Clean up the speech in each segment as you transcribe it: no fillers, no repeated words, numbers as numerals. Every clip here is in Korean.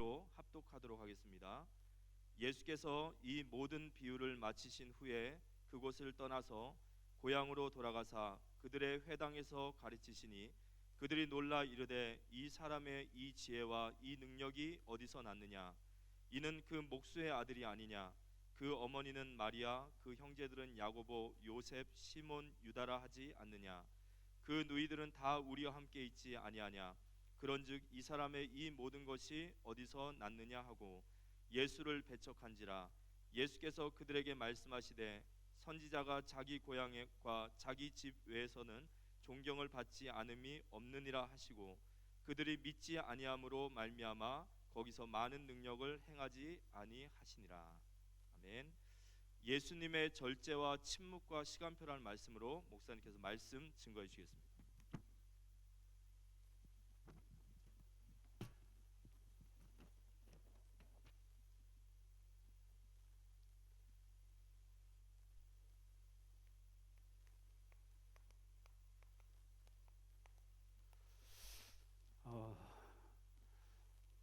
그대로 합독하도록 하겠습니다. 예수께서 이 모든 비유를 마치신 후에 그곳을 떠나서 고향으로 돌아가사 그들의 회당에서 가르치시니 그들이 놀라 이르되 이 사람의 이 지혜와 이 능력이 어디서 났느냐? 이는 그 목수의 아들이 아니냐? 그 어머니는 마리아, 그 형제들은 야고보, 요셉, 시몬, 유다라 하지 않느냐? 그 누이들은 다 우리와 함께 있지 아니하냐? 그런즉 이 사람의 이 모든 것이 어디서 났느냐 하고 예수를 배척한지라. 예수께서 그들에게 말씀하시되 선지자가 자기 고향과 자기 집 외에서는 존경을 받지 않음이 없느니라 하시고 그들이 믿지 아니함으로 말미암아 거기서 많은 능력을 행하지 아니하시니라. 아멘. 예수님의 절제와 침묵과 시간표라는 말씀으로 목사님께서 말씀 증거해 주시겠습니다.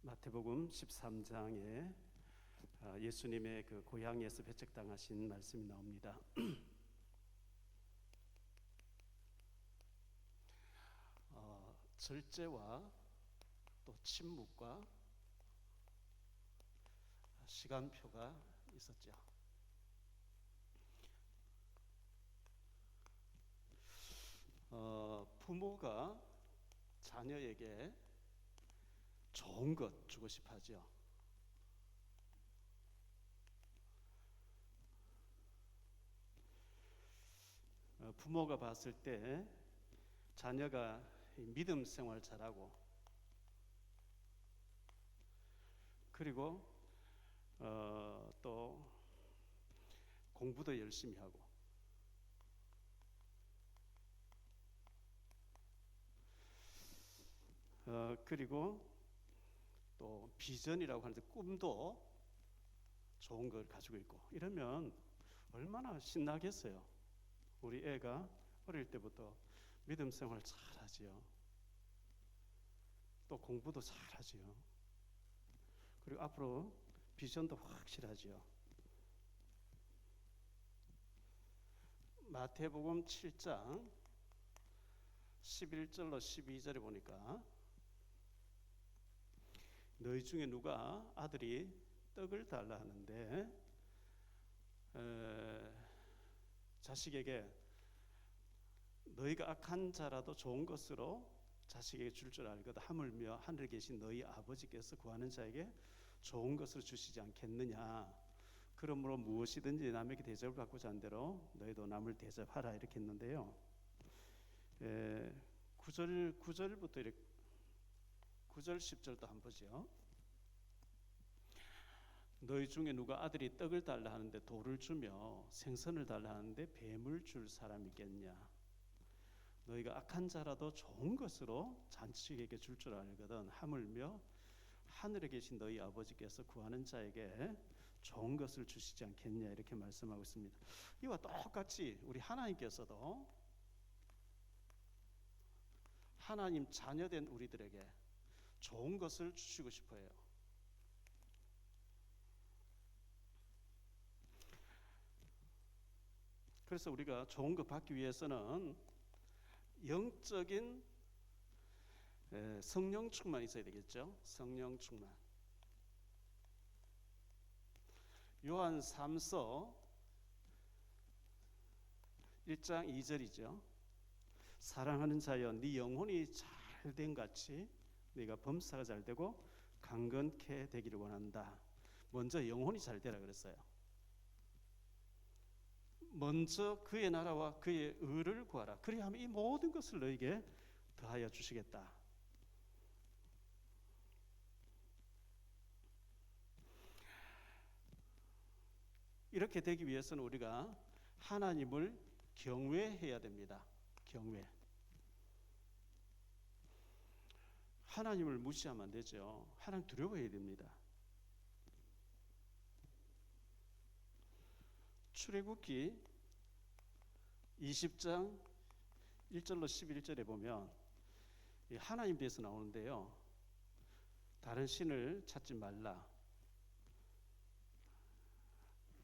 마태복음 13장에 예수님의 그 고향에서 배척당하신 말씀이 나옵니다. 절제와 또 침묵과 시간표가 있었죠. 부모가 자녀에게 좋은 것 주고 싶어 하죠. 부모가 봤을 때 자녀가 믿음 생활 잘하고 그리고 또 공부도 열심히 하고 그리고 또 비전이라고 하는데 꿈도 좋은 걸 가지고 있고 이러면 얼마나 신나겠어요. 우리 애가 어릴 때부터 믿음 생활 잘하지요. 또 공부도 잘하지요. 그리고 앞으로 비전도 확실하지요. 마태복음 7장 11절로 12절에 보니까 너희 중에 누가 아들이 떡을 달라 하는데 자식에게 너희가 악한 자라도 좋은 것으로 자식에게 줄 알거든 하물며 하늘에 계신 너희 아버지께서 구하는 자에게 좋은 것을 주시지 않겠느냐. 그러므로 무엇이든지 남에게 대접을 받고자 한 대로 너희도 남을 대접하라 이렇게 했는데요. 9절부터 이렇게 9절 10절도 한번 보죠. 너희 중에 누가 아들이 떡을 달라 하는데 돌을 주며 생선을 달라 하는데 뱀을 줄 사람이 있겠냐. 너희가 악한 자라도 좋은 것으로 자식에게 줄 알거든 하물며 하늘에 계신 너희 아버지께서 구하는 자에게 좋은 것을 주시지 않겠냐 이렇게 말씀하고 있습니다. 이와 똑같이 우리 하나님께서도 하나님 자녀된 우리들에게 좋은 것을 주시고 싶어요. 그래서 우리가 좋은 것 받기 위해서는 영적인 성령 충만이 있어야 되겠죠. 성령 충만. 요한 3서 1장 2절이죠. 사랑하는 자여 네 영혼이 잘된 같이 네가 범사가 잘되고 강건케 되기를 원한다. 먼저 영혼이 잘되라 그랬어요. 먼저 그의 나라와 그의 의를 구하라. 그리하면 이 모든 것을 너에게 더하여 주시겠다. 이렇게 되기 위해서는 우리가 하나님을 경외해야 됩니다. 경외. 하나님을 무시하면 안 되죠. 하나님 두려워해야 됩니다. 출애굽기 20장 1절로 11절에 보면 하나님 대해서 나오는데요. 다른 신을 찾지 말라.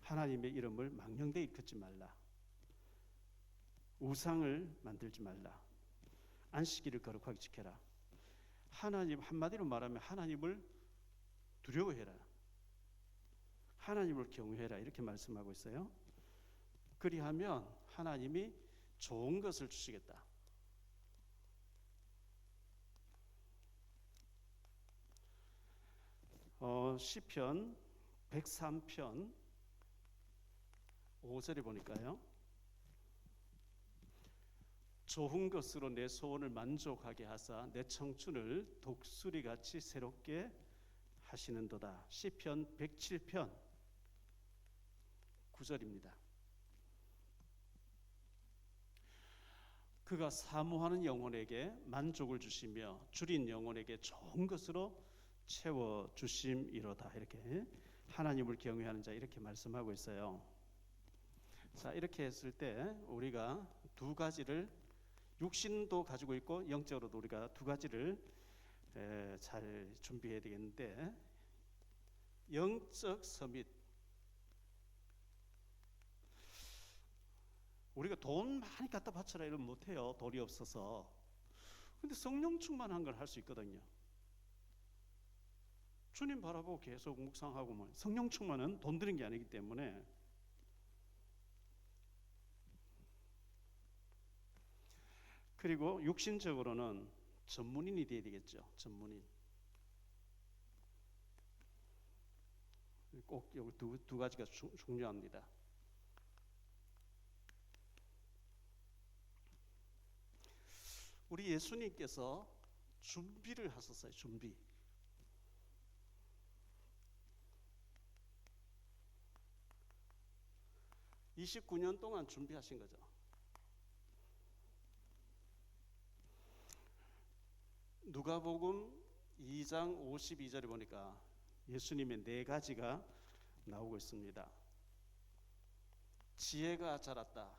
하나님의 이름을 망령되이 일컫지 말라. 우상을 만들지 말라. 안식일을 거룩하게 지켜라. 하나님, 한마디로 말하면 하나님을 두려워해라. 하나님을 경외해라. 이렇게 말씀하고 있어요. 그리하면 하나님이 좋은 것을 주시겠다. 시편 103편 5절에 보니까요. 좋은 것으로 내 소원을 만족하게 하사 내 청춘을 독수리같이 새롭게 하시는도다. 시편 107편 9절입니다. 그가 사모하는 영혼에게 만족을 주시며 줄인 영혼에게 좋은 것으로 채워 주심이로다. 이렇게 하나님을 경외하는 자 이렇게 말씀하고 있어요. 자, 이렇게 했을 때 우리가 두 가지를 육신도 가지고 있고 영적으로도 우리가 두 가지를 잘 준비해야 되겠는데, 영적 서밋, 우리가 돈 많이 갖다 바쳐라 이러면 못해요. 돈이 없어서. 근데 성령 충만한 걸 할 수 있거든요. 주님 바라보고 계속 묵상하고 뭐 성령 충만은 돈 드는 게 아니기 때문에. 그리고 육신적으로는 전문인이 돼야 되겠죠. 전문인. 꼭 여기 두 가지가 중요합니다. 우리 예수님께서 준비를 하셨어요. 준비. 29년 동안 준비하신 거죠. 누가복음 2장 52절에 보니까 예수님의 네 가지가 나오고 있습니다. 지혜가 자랐다.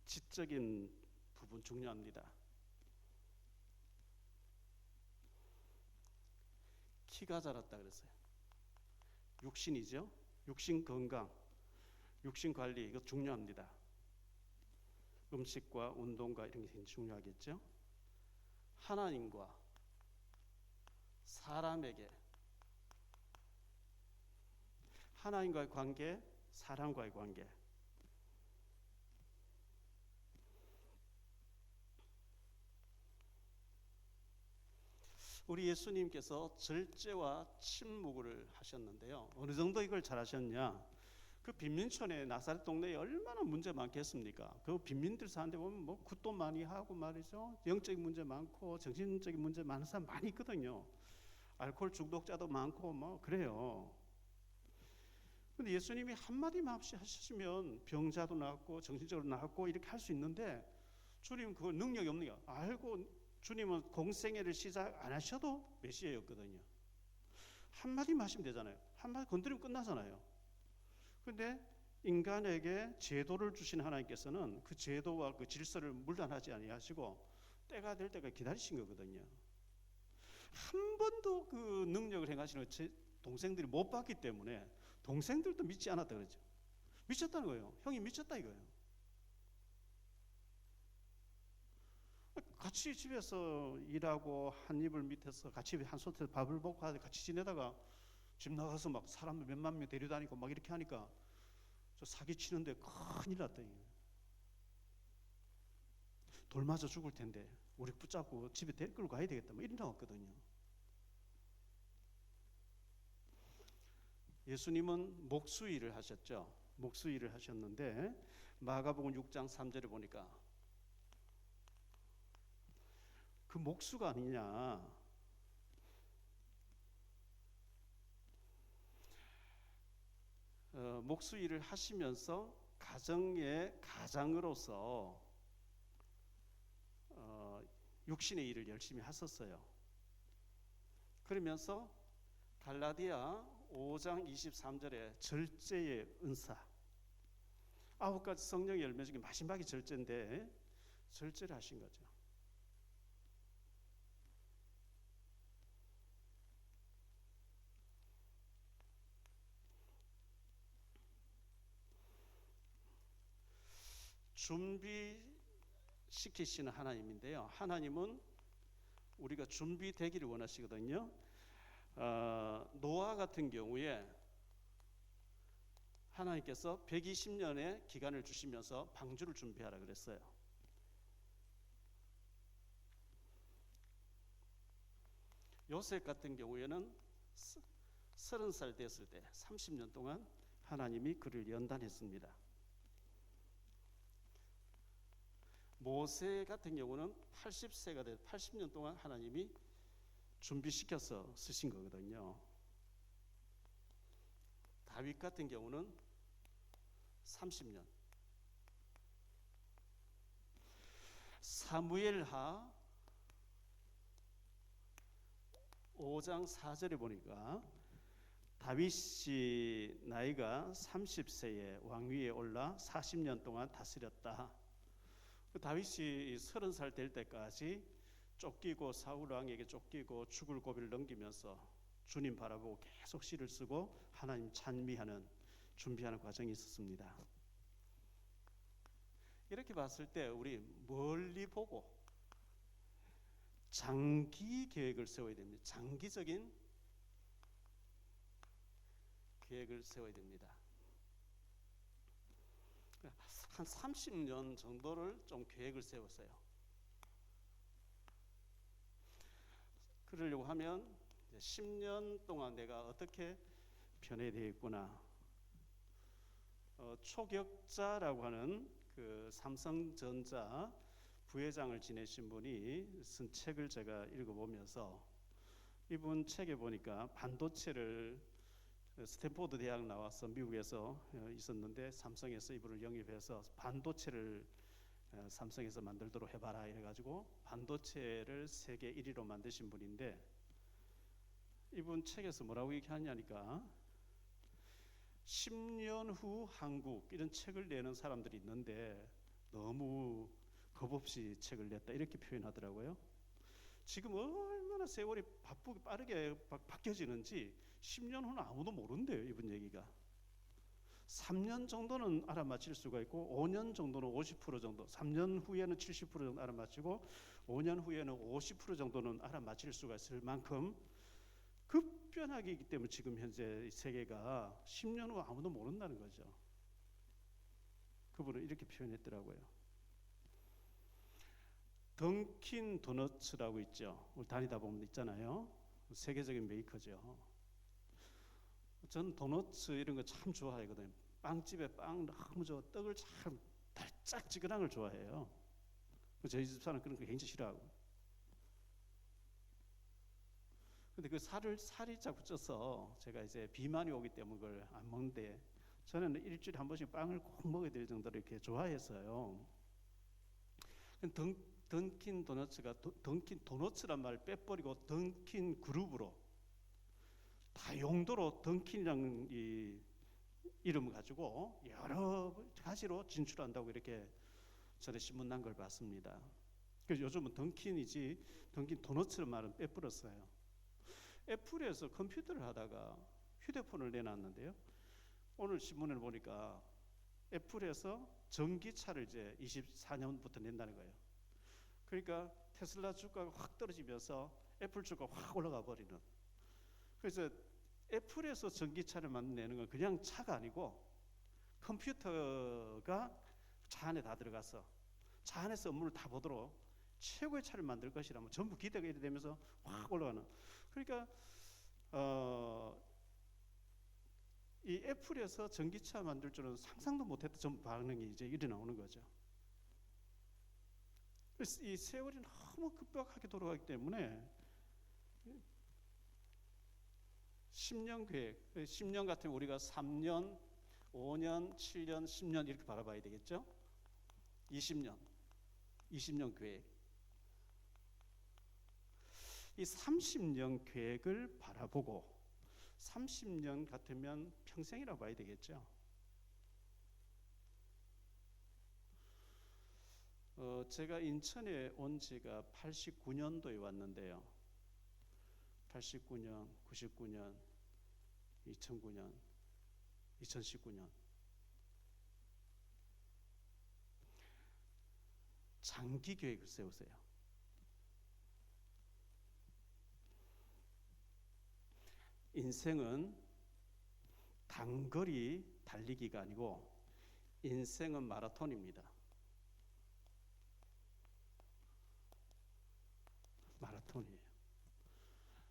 지적인 부분 중요합니다. 키가 자랐다 그랬어요. 육신이죠. 육신 건강, 육신 관리 이거 중요합니다. 음식과 운동과 이런 게 중요하겠죠. 하나님과 사람에게, 하나님과의 관계, 사람과의 관계. 우리 예수님께서 절제와 침묵을 하셨는데요. 어느 정도 이걸 잘하셨냐? 그 빈민촌에 나사렛 동네에 얼마나 문제 많겠습니까? 그 빈민들 사는데 보면 뭐 굿도 많이 하고 말이죠. 영적인 문제 많고 정신적인 문제 많은 사람 많이 있거든요. 알코올 중독자도 많고 뭐 그래요. 근데 예수님이 한마디만 없이 하시면 병자도 낫고 정신적으로 낫고 이렇게 할 수 있는데, 주님은 그 능력이 없는 게 알고 주님은 공생애를 시작 안 하셔도 메시아였거든요. 한마디만 하시면 되잖아요. 한마디 건드리면 끝나잖아요. 근데 인간에게 제도를 주신 하나님께서는 그 제도와 그 질서를 물단하지 아니하시고 때가 될 때까지 기다리신 거거든요. 한 번도 그 능력을 행하시는 제 동생들이 못 봤기 때문에 동생들도 믿지 않았다 그러죠. 미쳤다는 거예요. 형이 미쳤다 이거예요. 같이 집에서 일하고 한 이불 밑에서 같이 한 솥에서 밥을 먹고 같이 지내다가 집 나가서 막 사람 몇만 명 데려다니고 막 이렇게 하니까 저 사기 치는데 큰일 났다. 돌 맞아 죽을 텐데 우리 붙잡고 집에 데리고 가야 되겠다. 뭐 이리 나왔거든요. 예수님은 목수일을 하셨죠. 목수일을 하셨는데 마가복음 6장 3절에 보니까 그 목수가 아니냐. 목수 일을 하시면서 가정의 가장으로서 육신의 일을 열심히 하셨어요. 그러면서 갈라디아 5장 23절에 절제의 은사, 9가지 성령의 열매 중에 마지막이 절제인데 절제를 하신 거죠. 준비시키시는 하나님인데요. 하나님은 우리가 준비되기를 원하시거든요. 노아 같은 경우에 하나님께서 120년의 기간을 주시면서 방주를 준비하라 그랬어요. 요셉 같은 경우에는 30살 됐을 때 30년 동안 하나님이 그를 연단했습니다. 모세 같은 경우는 80세가 돼 80년 동안 하나님이 준비시켜서 쓰신 거거든요. 다윗 같은 경우는 30년. 사무엘하 5장 4절에 보니까 다윗이 나이가 30세에 왕위에 올라 40년 동안 다스렸다. 다윗이 30살 될 때까지 쫓기고 사울 왕에게 쫓기고 죽을 고비를 넘기면서 주님 바라보고 계속 시를 쓰고 하나님 찬미하는 준비하는 과정이 있었습니다. 이렇게 봤을 때 우리 멀리 보고 장기 계획을 세워야 됩니다. 장기적인 계획을 세워야 됩니다. 한 30년 정도를 좀 계획을 세웠어요. 그러려고 하면 10년 동안 내가 어떻게 변해야 되겠구나. 초격자라고 하는 그 삼성전자 부회장을 지내신 분이 쓴 책을 제가 읽어보면서 이분 책에 보니까 반도체를 스탠포드 대학 나와서 미국에서 있었는데 삼성에서 이분을 영입해서 반도체를 삼성에서 만들도록 해봐라 해가지고 반도체를 세계 1위로 만드신 분인데 이분 책에서 뭐라고 얘기하냐니까 10년 후 한국 이런 책을 내는 사람들이 있는데 너무 겁없이 책을 냈다 이렇게 표현하더라고요. 지금 얼마나 세월이 바쁘게 빠르게 바뀌어지는지 10년 후는 아무도 모른대요. 이분 얘기가 3년 정도는 알아맞힐 수가 있고 5년 정도는 50% 정도 3년 후에는 70% 정도 알아맞히고 5년 후에는 50% 정도는 알아맞힐 수가 있을 만큼 급변하기 때문에 지금 현재 세계가 10년 후 아무도 모른다는 거죠. 그분은 이렇게 표현했더라고요. 던킨 도너츠라고 있죠. 우리 다니다 보면 있잖아요. 세계적인 메이커죠. 전 도너츠 이런 거 참 좋아하거든요. 빵집에 빵 너무 좋아. 떡을 참 달짝지근한 걸 좋아해요. 저희 집사는 그런 거 굉장히 싫어하고. 근데 그 살이 자꾸 쪄서 제가 이제 비만이 오기 때문에 그걸 안 먹는데 저는 일주일에 한 번씩 빵을 꼭 먹어야 될 정도로 이렇게 좋아했어요. 던킨 도너츠가 던킨 도너츠란 말을 빼버리고 던킨 그룹으로 다용도로 던킨이라는 이 이름을 가지고 여러 가지로 진출한다고 이렇게 전에 신문 난 걸 봤습니다. 그래서 요즘은 던킨이지 던킨 도너츠란 말은 빼버렸어요. 애플에서 컴퓨터를 하다가 휴대폰을 내놨는데요. 오늘 신문을 보니까 애플에서 전기차를 이제 24년부터 낸다는 거예요. 그러니까 테슬라 주가가 확 떨어지면서 애플 주가가 확 올라가 버리는. 그래서 애플에서 전기차를 만드는 건 그냥 차가 아니고 컴퓨터가 차 안에 다 들어가서 차 안에서 업무를 다 보도록 최고의 차를 만들 것이라면 전부 기대가 이래 되면서 확 올라가는. 그러니까 이 애플에서 전기차 만들 줄은 상상도 못했던 전 반응이 이제 일어나오는 거죠. 그래서 이 세월이 너무 급박하게 돌아가기 때문에 10년 계획, 10년 같으면 우리가 3년, 5년, 7년, 10년 이렇게 바라봐야 되겠죠. 20년 계획. 이 30년 계획을 바라보고 30년 같으면 평생이라고 봐야 되겠죠. 제가 인천에 온 지가 89년도에 왔는데요. 89년, 99년, 2009년, 2019년. 장기 계획을 세우세요. 인생은 단거리 달리기가 아니고 인생은 마라톤입니다. 마라톤이에요.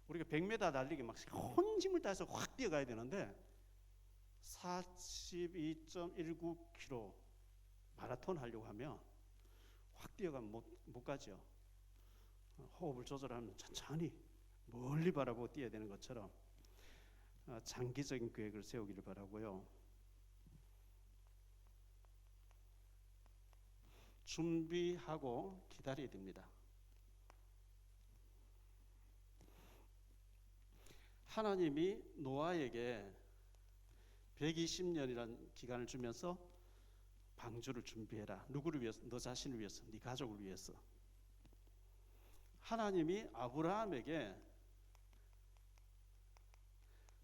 우리가 100m 달리기 막 온 힘을 다해서 확 뛰어가야 되는데 42.19km 마라톤 하려고 하면 확 뛰어가면 못 가죠. 호흡을 조절하면 천천히 멀리 바라보고 뛰어야 되는 것처럼 장기적인 계획을 세우기를 바라고요. 준비하고 기다려야 됩니다. 하나님이 노아에게 120년이라는 기간을 주면서 방주를 준비해라. 누구를 위해서? 너 자신을 위해서, 네 가족을 위해서. 하나님이 아브라함에게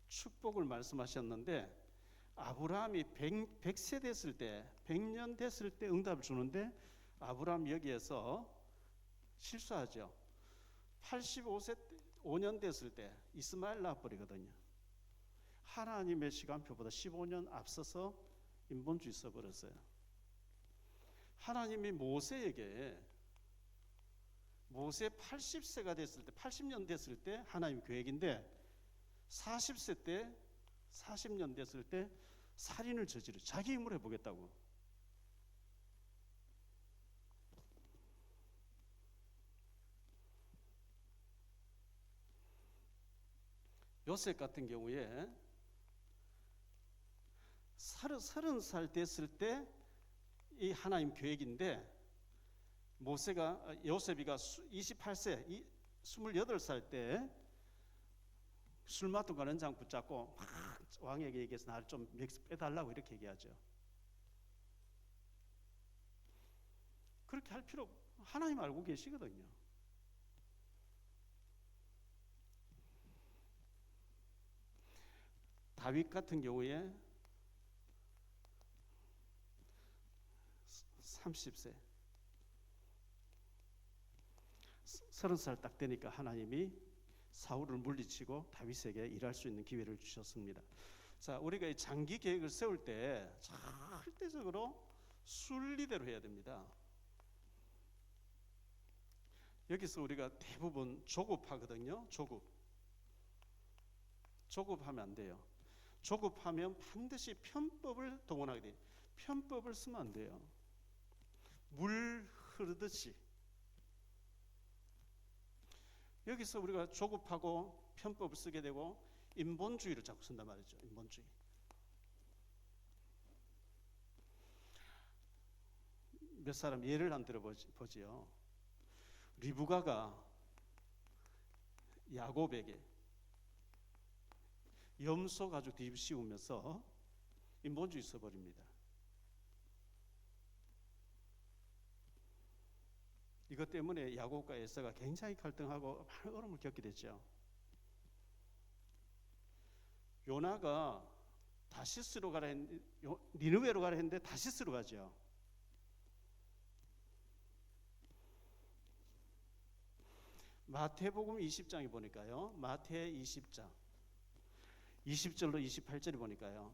축복을 말씀하셨는데 아브라함이 100세 됐을 때, 100년 됐을 때 응답을 주는데 아브라함 여기에서 실수하죠. 85세 5년 됐을 때 이스마엘 낳아버리거든요. 하나님의 시간표보다 15년 앞서서 인본주의 써버렸어요. 하나님이 모세에게 모세 80세가 됐을 때 80년 됐을 때 하나님 계획인데 40세 때 40년 됐을 때 살인을 저지르 자기 힘으로 해보겠다고. 요셉 같은 경우에 30살 됐을 때 이 하나님 계획인데 요셉이가 28세 28살 때 술 맡은 연장 붙잡고 막 왕에게 얘기해서 나를 좀 맥스 빼달라고 이렇게 얘기하죠. 그렇게 할 필요 하나님 알고 계시거든요. 다윗 같은 경우에 30세 30살 딱 되니까 하나님이 사울을 물리치고 다윗에게 일할 수 있는 기회를 주셨습니다. 자, 우리가 이 장기 계획을 세울 때 절대적으로 순리대로 해야 됩니다. 여기서 우리가 대부분 조급하거든요. 조급하면 안 돼요. 조급하면 반드시 편법을 동원하게 돼요. 편법을 쓰면 안 돼요. 물 흐르듯이. 여기서 우리가 조급하고 편법을 쓰게 되고 인본주의를 자꾸 쓴단 말이죠. 인본주의. 몇 사람 예를 한 들어보지요. 리브가가 야곱에게 염소 가죽 뒤집으면서 인본주의 써버립니다. 이것 때문에 야곱과 에서가 굉장히 갈등하고 많은 어려움을 겪게 됐죠. 요나가 다시스로 가라 했는데 니느웨로 가라 했는데 다시스로 가죠. 마태복음 20장에 보니까요. 마태 20장 20절로 28절에 보니까요.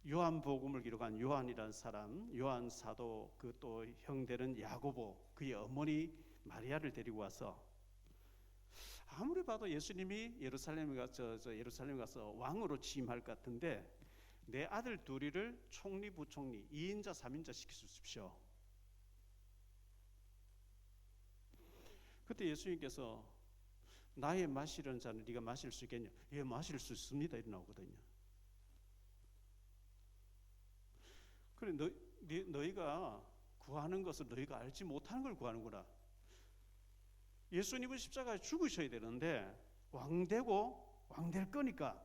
요한복음을 기록한 요한이라는 사람, 요한 사도 그 또 형되는 야고보 그의 어머니 마리아를 데리고 와서 아무리 봐도 예수님이 예루살렘에 가서 왕으로 취임할 것 같은데 내 아들 둘이를 총리 부총리 2인자 3인자 시키십시오. 그때 예수님께서 나의 마시려는 잔을 네가 마실 수 있겠냐? 예, 마실 수 있습니다. 이렇게 나오거든요. 그래 너희가 구하는 것을 너희가 알지 못하는 걸 구하는구나. 예수님은 십자가에 죽으셔야 되는데 왕되고 왕될 거니까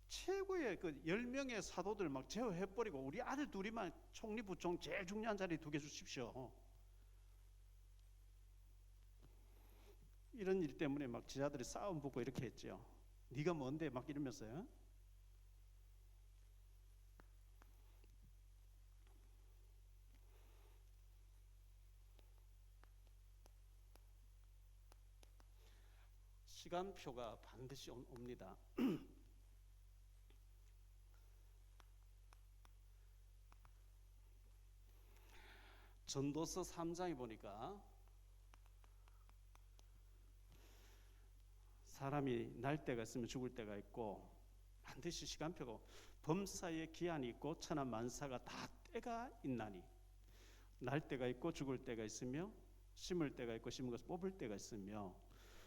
최고의 그 10명의 사도들 막 제어해버리고 우리 아들 둘이만 총리 부총 제일 중요한 자리 2개 주십시오. 이런 일 때문에 막 지자들이 싸움 붙고 이렇게 했죠. 네가 뭔데 막 이러면서요. 시간표가 반드시 옵니다. 전도서 3장에 보니까 사람이 날 때가 있으면 죽을 때가 있고 반드시 시간표가 범사에 기한이 있고 천하 만사가 다 때가 있나니 날 때가 있고 죽을 때가 있으며 심을 때가 있고 심은 것을 뽑을 때가 있으며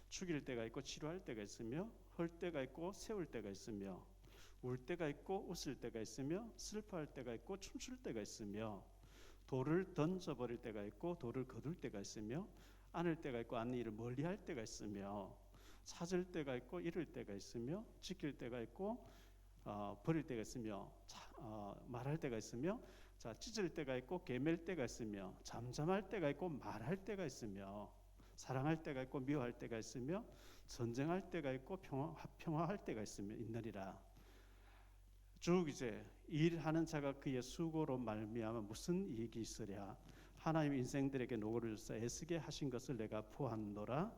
죽일 때가 있고 치료할 때가 있으며 헐 때가 있고 세울 때가 있으며 울 때가 있고 웃을 때가 있으며 슬퍼할 때가 있고 춤출 때가 있으며 돌을 던져버릴 때가 있고 돌을 거둘 때가 있으며 안을 때가 있고 안는 일을 멀리할 때가 있으며 찾을 때가 있고 잃을 때가 있으며 지킬 때가 있고 버릴 때가 있으며 말할 때가 있으며 찢을 때가 있고 개맬 때가 있으며 잠잠할 때가 있고 말할 때가 있으며 사랑할 때가 있고 미워할 때가 있으며 전쟁할 때가 있고 평화할 때가 있느니라. 쭉 이제 일하는 자가 그의 수고로 말미암아 무슨 이익이 있으랴. 하나님 인생들에게 노고를 주사 애쓰게 하신 것을 내가 보았노라.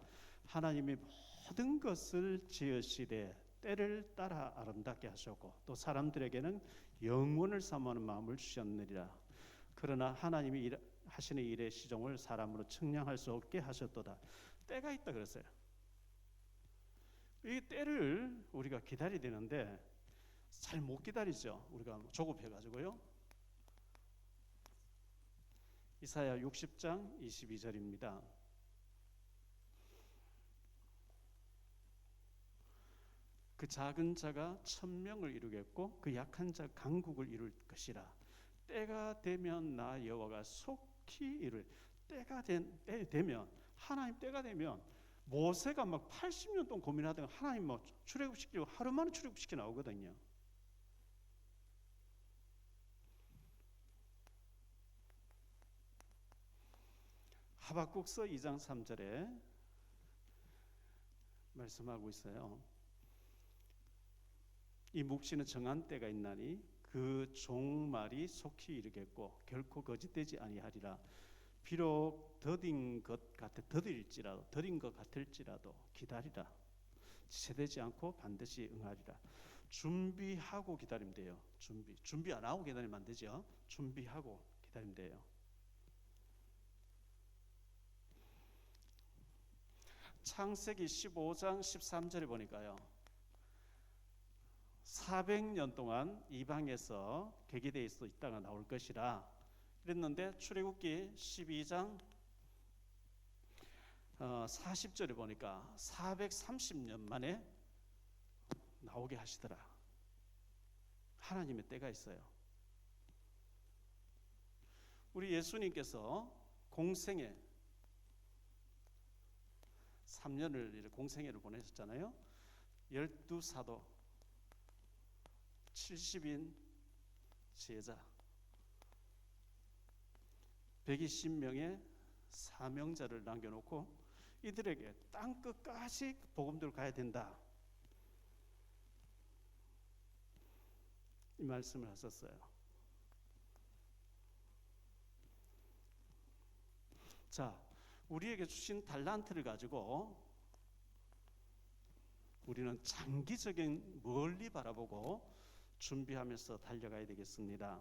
하나님이 모든 것을 지으시되 때를 따라 아름답게 하셨고 또 사람들에게는 영원을 사모하는 마음을 주셨느니라. 그러나 하나님이 하시는 일의 시종을 사람으로 측량할 수 없게 하셨도다. 때가 있다 그랬어요. 이 때를 우리가 기다려야 되는데 잘 못 기다리죠. 우리가 조급해가지고요. 이사야 60장 22절입니다. 그 작은 자가 천명을 이루겠고 그 약한 자 강국을 이룰 것이라. 때가 되면 나 여호와가 속히 이룰. 때가 되면 하나님 때가 되면 모세가 막 80년 동안 고민하다가 하나님 뭐 출애굽시키고 하루 만에 출애굽시켜 나오거든요. 하박국서 2장 3절에 말씀하고 있어요. 이 묵시는 정한 때가 있나니 그 종말이 속히 이르겠고 결코 거짓되지 아니하리라. 비록 더딘 것 같을지라도 기다리라. 지체되지 않고 반드시 응하리라. 준비하고 기다리면 돼요. 준비 안 하고 기다리면 안 되죠. 준비하고 기다리면 돼요. 창세기 15장 13절에 보니까요. 400년 동안 이방에서 계기되어 있다가 나올 것이라 그랬는데 출애굽기 12장 40절에 보니까 430년 만에 나오게 하시더라. 하나님의 때가 있어요. 우리 예수님께서 공생애 3년을 공생애를 보내셨잖아요. 12사도 70인 제자 120명의 사명자를 남겨놓고 이들에게 땅 끝까지 복음대로 가야 된다. 이 말씀을 하셨어요. 자, 우리에게 주신 달란트를 가지고 우리는 장기적인 멀리 바라보고 준비하면서 달려가야 되겠습니다.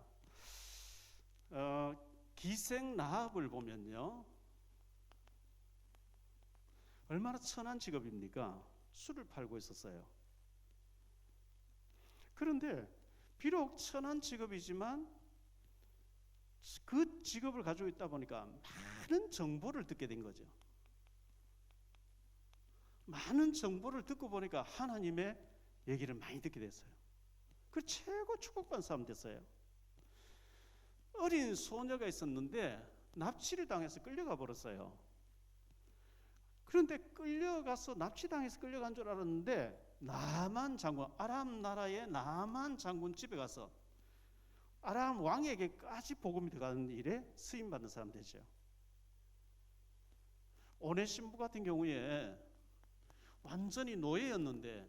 기생 라합을 보면요, 얼마나 천한 직업입니까? 술을 팔고 있었어요. 그런데 비록 천한 직업이지만 그 직업을 가지고 있다 보니까 많은 정보를 듣게 된 거죠. 많은 정보를 듣고 보니까 하나님의 얘기를 많이 듣게 됐어요. 그 최고 축복받은 사람 됐어요. 어린 소녀가 있었는데 납치를 당해서 끌려가 버렸어요. 그런데 끌려가서 납치당해서 끌려간 줄 알았는데 나만 장군, 아람 나라의 나만 장군 집에 가서 아람 왕에게까지 복음이 들어가는 일에 쓰임받는 사람 되죠. 오네시모 같은 경우에 완전히 노예였는데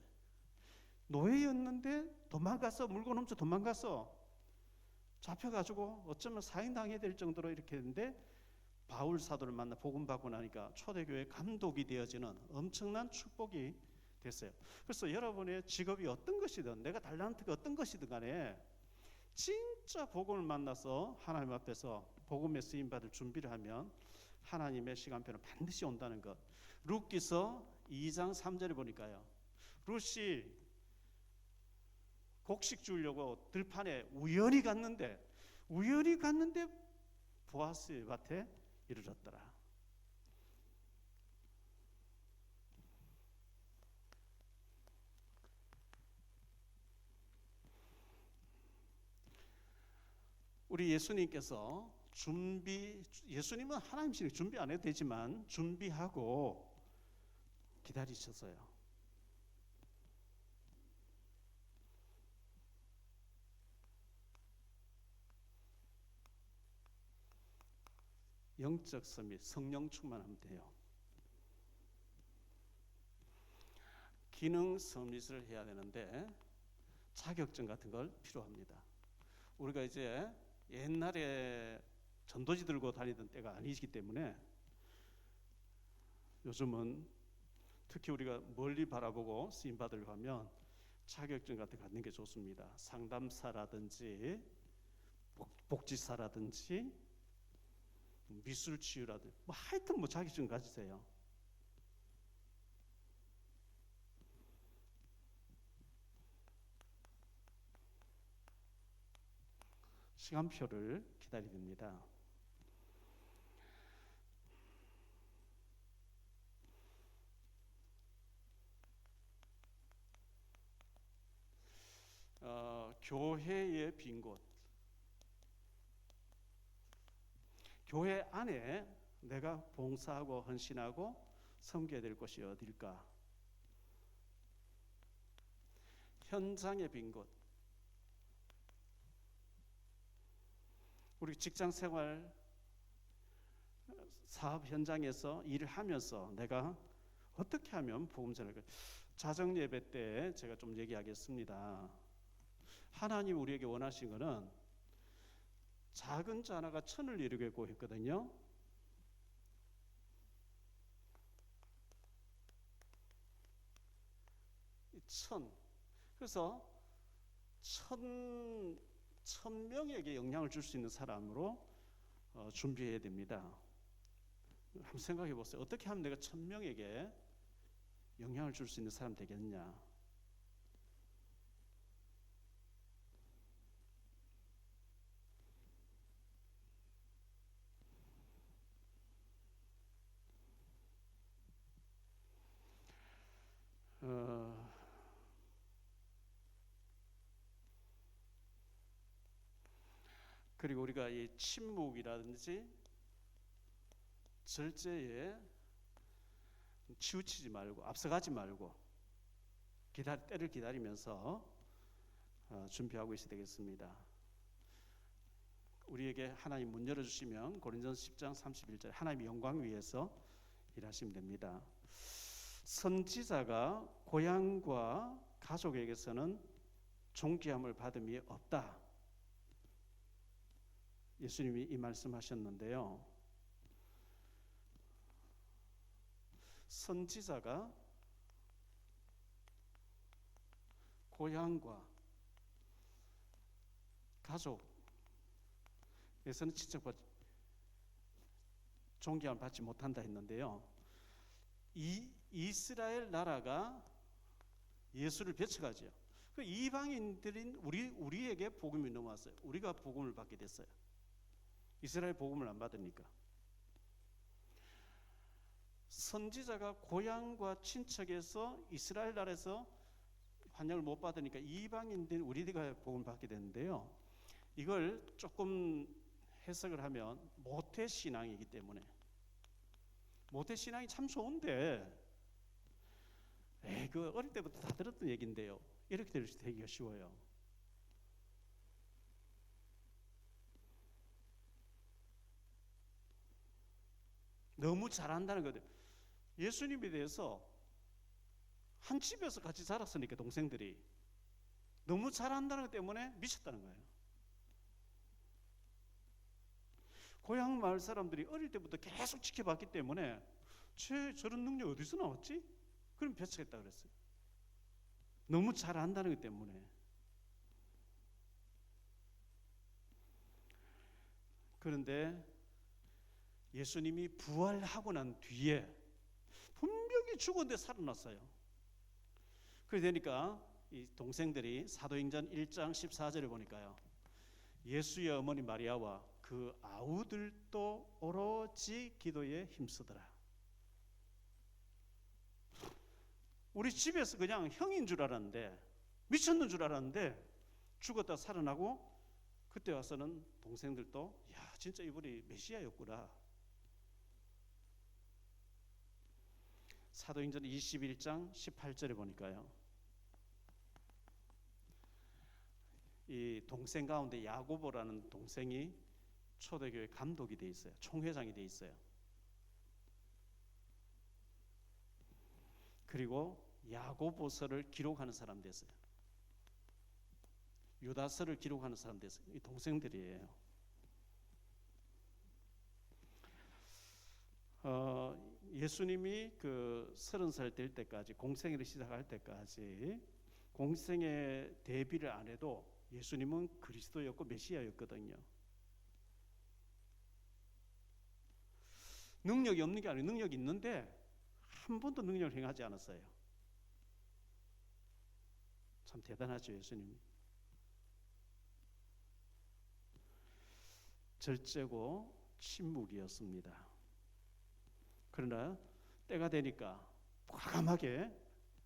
도망가서 물건 훔쳐 도망가서 잡혀가지고 어쩌면 사형당해야 될 정도로 이렇게 했는데 바울 사도를 만나 복음 받고 나니까 초대교회 감독이 되어지는 엄청난 축복이 됐어요. 그래서 여러분의 직업이 어떤 것이든 내가 달란트가 어떤 것이든 간에 진짜 복음을 만나서 하나님 앞에서 복음에 쓰임 받을 준비를 하면 하나님의 시간표는 반드시 온다는 것. 룻기서 2장 3절에 보니까요. 룻이 곡식 주려고 들판에 우연히 갔는데 보아스의 밭에 이르렀더라. 우리 예수님께서 예수님은 하나님이시니 준비 안 해도 되지만 준비하고 기다리셨어요. 영적 서밋, 성령 충만하면 돼요. 기능 서밋을 해야 되는데 자격증 같은 걸 필요합니다. 우리가 이제 옛날에 전도지 들고 다니던 때가 아니기 때문에 요즘은 특히 우리가 멀리 바라보고 쓰임 받으려고 하면 자격증 같은 거 갖는 게 좋습니다. 상담사라든지 복지사라든지 미술치유라든지 하여튼 자격증 가지세요. 시간표를 기다려야 됩니다. 교회의 빈 곳. 교회 안에 내가 봉사하고 헌신하고 섬겨야 될 곳이 어딜까? 현장의 빈 곳. 우리 직장 생활, 사업 현장에서 일을 하면서 내가 어떻게 하면 복음 전할까? 자정 예배 때 제가 좀 얘기하겠습니다. 하나님 우리에게 원하신 것은 작은 자 하나가 천을 이루겠고 했거든요. 그래서 천 명에게 영향을 줄 수 있는 사람으로 준비해야 됩니다. 한번 생각해 보세요. 어떻게 하면 내가 1000명에게 영향을 줄 수 있는 사람 되겠냐? 그리고 우리가 이 침묵이라든지 절제에 치우치지 말고 앞서가지 말고 때를 기다리면서 준비하고 있어야 되겠습니다. 우리에게 하나님 문 열어주시면 고린도전서 10장 31절 하나님의 영광 위해서 일하시면 됩니다. 선지자가 고향과 가족에게서는 존귀함을 받음이 없다. 예수님이 이 말씀하셨는데요. 선지자가 고향과 가족에서는 존귀함을 받지 못한다 했는데요. 이스라엘 나라가 예수를 배척하죠. 그 이방인들인 우리에게 복음이 넘어왔어요. 우리가 복음을 받게 됐어요. 이스라엘 복음을 안 받으니까. 선지자가 고향과 친척에서 이스라엘 나라에서 환영을 못 받으니까 이방인들 우리가 복음을 받게 되는데요. 이걸 조금 해석을 하면 모태신앙이기 때문에 모태신앙이 참 좋은데 그 어릴 때부터 다 들었던 얘기인데요. 이렇게 되기가 쉬워요. 너무 잘한다는 거죠. 예수님에 대해서 한 집에서 같이 자랐으니까 동생들이 너무 잘한다는 것 때문에 미쳤다는 거예요. 고향 마을 사람들이 어릴 때부터 계속 지켜봤기 때문에 저런 능력 어디서 나왔지? 그럼 배척했다 그랬어요. 너무 잘 안다는 것 때문에. 그런데 예수님이 부활하고 난 뒤에 분명히 죽었는데 살아났어요. 그래 되니까 이 동생들이 사도행전 1장 14절에 보니까요, 예수의 어머니 마리아와 그 아우들도 오로지 기도에 힘쓰더라. 우리 집에서 그냥 형인 줄 알았는데, 미쳤는 줄 알았는데 죽었다 살아나고, 그때 와서는 동생들도 야 진짜 이분이 메시아였구나. 사도행전 21장 18절에 보니까요, 이 동생 가운데 야고보라는 동생이 초대교회 감독이 돼 있어요. 총회장이 돼 있어요. 그리고 야고보서를 기록하는 사람 됐어요. 유다서를 기록하는 사람 됐어요. 이 동생들이에요. 예수님이 그 30살 될 때까지, 공생애를 시작할 때까지 공생애 대비를 안 해도 예수님은 그리스도였고 메시아였거든요. 능력이 없는 게 아니에요. 능력이 있는데 한 번도 능력을 행하지 않았어요. 참 대단하죠, 예수님. 절제고 침묵이었습니다. 그러나 때가 되니까 과감하게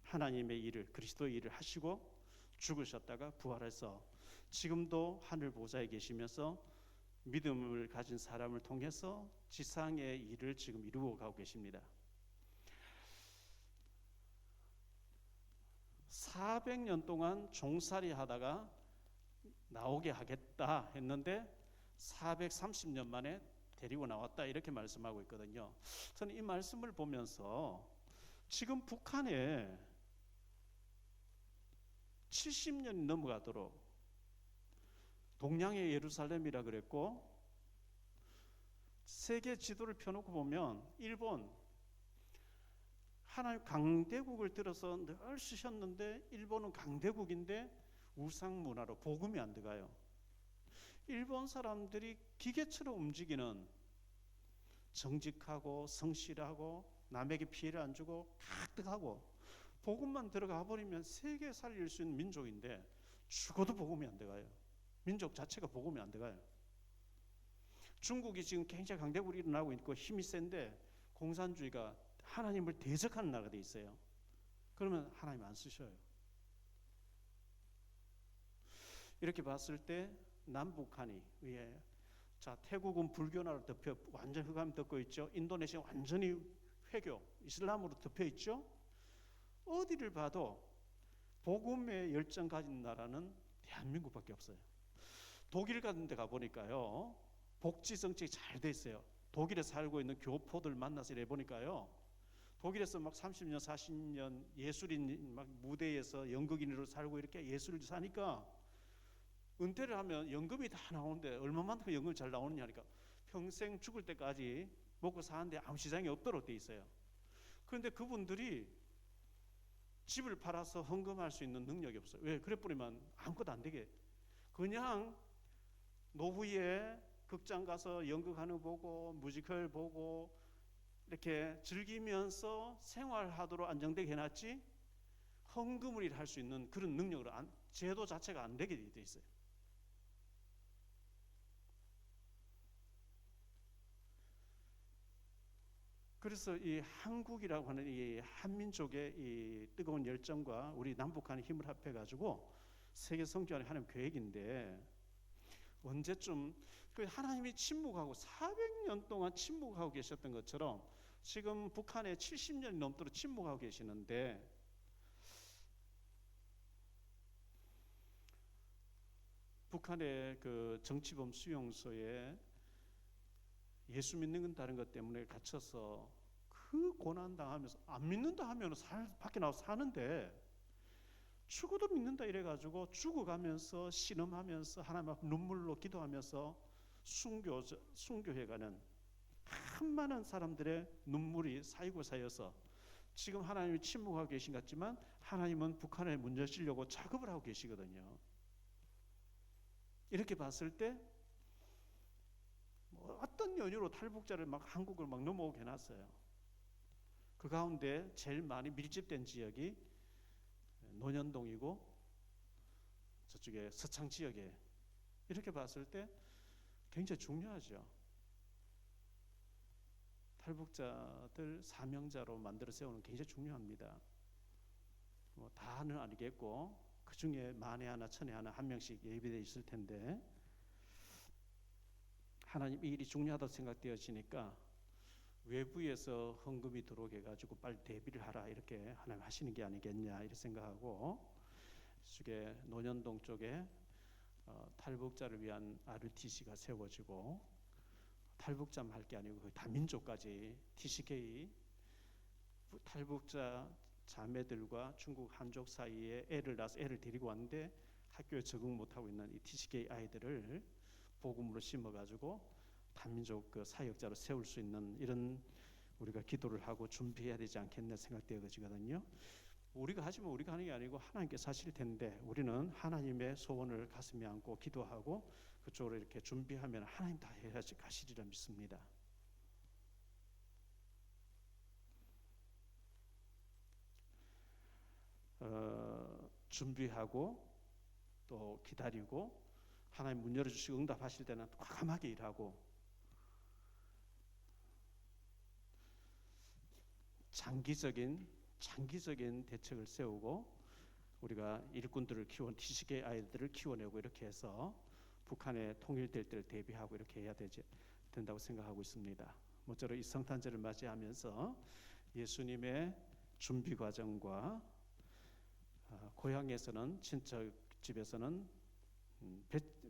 하나님의 일을, 그리스도의 일을 하시고 죽으셨다가 부활해서 지금도 하늘 보좌에 계시면서 믿음을 가진 사람을 통해서 지상의 일을 지금 이루어 가고 계십니다. 400년 동안 종살이 하다가 나오게 하겠다 했는데 430년 만에 데리고 나왔다, 이렇게 말씀하고 있거든요. 저는 이 말씀을 보면서 지금 북한에 70년이 넘어가도록, 동양의 예루살렘이라 그랬고, 세계 지도를 펴놓고 보면 일본, 하나님 강대국을 들어서 늘 쓰셨는데 일본은 강대국인데 우상 문화로 복음이 안 들어가요. 일본 사람들이 기계처럼 움직이는, 정직하고 성실하고 남에게 피해를 안 주고 가득하고 복음만 들어가 버리면 세계 살릴 수 있는 민족인데 죽어도 복음이 안 들어가요. 민족 자체가 복음이 안 들어가요. 중국이 지금 굉장히 강대국이 일어나고 있고 힘이 센데 공산주의가 하나님을 대적하는 나라가 돼 있어요. 그러면 하나님 안 쓰셔요. 이렇게 봤을 때 남북한이, 자 태국은 불교나로 덮여 완전 흑암이 덮고 있죠. 인도네시아 완전히 회교 이슬람으로 덮여 있죠. 어디를 봐도 복음의 열정 가진 나라는 대한민국밖에 없어요. 독일 같은 데 가보니까요, 복지 정책이 잘 돼 있어요. 독일에 살고 있는 교포들 만나서 이래 보니까요, 독일에서 막 30년 40년 예술인 막 무대에서 연극인으로 살고 이렇게 예술을 사니까 은퇴를 하면 연금이 다 나오는데 얼마만큼 연금이 잘 나오느냐 하니까 평생 죽을 때까지 먹고 사는데 아무 시장이 없도록 돼 있어요. 그런데 그분들이 집을 팔아서 헌금할 수 있는 능력이 없어요. 왜? 그래 버리면 아무것도 안 되게, 그냥 노후에 극장 가서 연극하는 거 보고 뮤지컬 보고 이렇게 즐기면서 생활하도록 안정되게 해놨지, 헌금을 할 수 있는 그런 능력으로 제도 자체가 안 되게 돼 있어요. 그래서 이 한국이라고 하는 이 한민족의 이 뜨거운 열정과 우리 남북한의 힘을 합해가지고 세계 성전을 하는 계획인데, 언제쯤 그 하나님이 침묵하고 400년 동안 침묵하고 계셨던 것처럼 지금 북한에 70년이 넘도록 침묵하고 계시는데, 북한의 그 정치범 수용소에 예수 믿는 다른 것 때문에 갇혀서 그 고난 당하면서 안 믿는다 하면 밖에 나와서 사는데, 죽어도 믿는다 이래가지고 죽어가면서 신음하면서 하나님 앞에 눈물로 기도하면서 순교해가는 한 많은 사람들의 눈물이 쌓이고 쌓여서 지금 하나님이 침묵하고 계신 것 같지만 하나님은 북한에 문 여시려고 작업을 하고 계시거든요. 이렇게 봤을 때 어떤 연유로 탈북자를 막 한국을 막 넘어오게 해놨어요. 그 가운데 제일 많이 밀집된 지역이 논현동이고 저쪽에 서창 지역에, 이렇게 봤을 때 굉장히 중요하죠. 탈북자들 사명자로 만들어 세우는 게 굉장히 중요합니다. 다는 아니겠고 그 중에 만에 하나 천에 하나 한 명씩 예비되어 있을 텐데, 하나님 이 일이 중요하다고 생각되어지니까 외부에서 헌금이 들어오게 해가지고 빨리 대비를 하라, 이렇게 하나님 하시는 게 아니겠냐 이렇게 생각하고, 이쪽에 논현동 쪽에 탈북자를 위한 RUTC가 세워지고, 탈북자만 할 게 아니고 거의 다민족까지 TCK, 탈북자 자매들과 중국 한족 사이에 애를 낳아서 애를 데리고 왔는데 학교에 적응 못하고 있는 이 TCK 아이들을 복음으로 심어가지고 다민족 그 사역자로 세울 수 있는, 이런 우리가 기도를 하고 준비해야 되지 않겠나 생각되어지거든요. 우리가 하지만 우리가 하는 게 아니고 하나님께서 하실 텐데, 우리는 하나님의 소원을 가슴에 안고 기도하고 그쪽으로 이렇게 준비하면 하나님 다 해야지 가시리라 믿습니다. 준비하고 또 기다리고 하나님 문 열어주시고 응답하실 때는 과감하게 일하고, 장기적인 대책을 세우고 우리가 일꾼들을 키워 TCK 아이들을 키워내고 이렇게 해서 북한에 통일될 때를 대비하고 이렇게 해야 된다고 생각하고 있습니다. 모쪼록 이 성탄절을 맞이하면서 예수님의 준비 과정과 고향에서는 친척 집에서는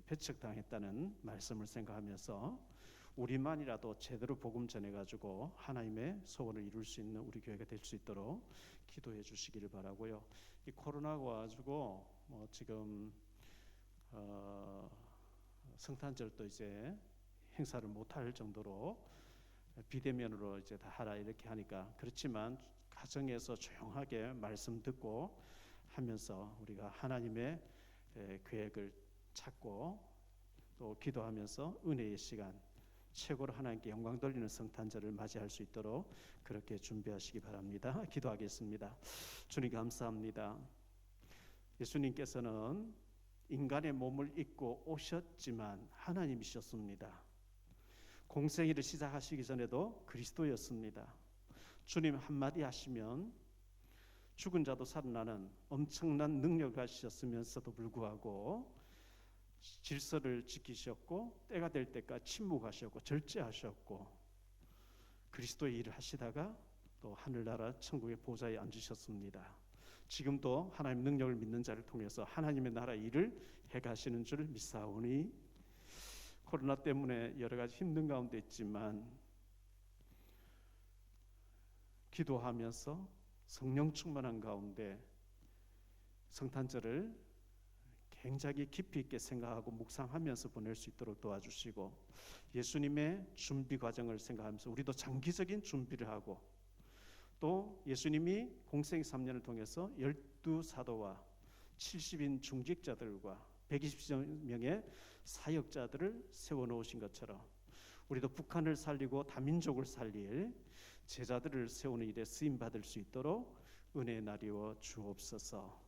배척당했다는 말씀을 생각하면서 우리만이라도 제대로 복음 전해가지고 하나님의 소원을 이룰 수 있는 우리 교회가 될 수 있도록 기도해 주시기를 바라고요. 이 코로나가 와가지고 지금 성탄절도 이제 행사를 못할 정도로 비대면으로 이제 다 하라 이렇게 하니까, 그렇지만 가정에서 조용하게 말씀 듣고 하면서 우리가 하나님의 계획을 찾고 또 기도하면서 은혜의 시간, 최고로 하나님께 영광 돌리는 성탄절을 맞이할 수 있도록 그렇게 준비하시기 바랍니다. 기도하겠습니다. 주님 감사합니다. 예수님께서는 인간의 몸을 입고 오셨지만 하나님이셨습니다. 공생애를 시작하시기 전에도 그리스도였습니다. 주님 한마디 하시면 죽은 자도 살아나는 엄청난 능력을 가지셨으면서도 불구하고 질서를 지키셨고 때가 될 때까지 침묵하셨고 절제하셨고 그리스도의 일을 하시다가 또 하늘나라 천국의 보좌에 앉으셨습니다. 지금도 하나님 능력을 믿는 자를 통해서 하나님의 나라 일을 해가시는 줄 믿사오니, 코로나 때문에 여러 가지 힘든 가운데 있지만 기도하면서 성령 충만한 가운데 성탄절을 굉장히 깊이 있게 생각하고 묵상하면서 보낼 수 있도록 도와주시고, 예수님의 준비 과정을 생각하면서 우리도 장기적인 준비를 하고, 또 예수님이 공생 3년을 통해서 12사도와 70인 중직자들과 120명의 사역자들을 세워놓으신 것처럼 우리도 북한을 살리고 다민족을 살릴 제자들을 세우는 일에 쓰임받을 수 있도록 은혜의 날이워 주옵소서.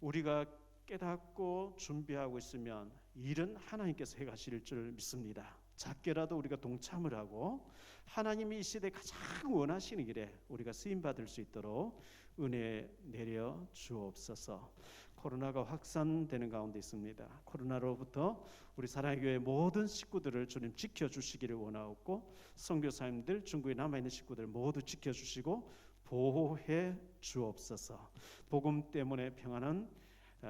우리가 깨닫고 준비하고 있으면 일은 하나님께서 해가실 줄 믿습니다. 작게라도 우리가 동참을 하고 하나님이 이 시대에 가장 원하시는 길에 우리가 쓰임받을 수 있도록 은혜 내려 주옵소서. 코로나가 확산되는 가운데 있습니다. 코로나로부터 우리 사랑의 교회 모든 식구들을 주님 지켜주시기를 원하옵고, 선교사님들 중국에 남아있는 식구들 모두 지켜주시고 보호해 주옵소서. 복음 때문에 평안한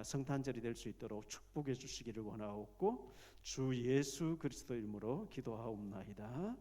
성탄절이 될 수 있도록 축복해 주시기를 원하옵고 주 예수 그리스도 이름으로 기도하옵나이다.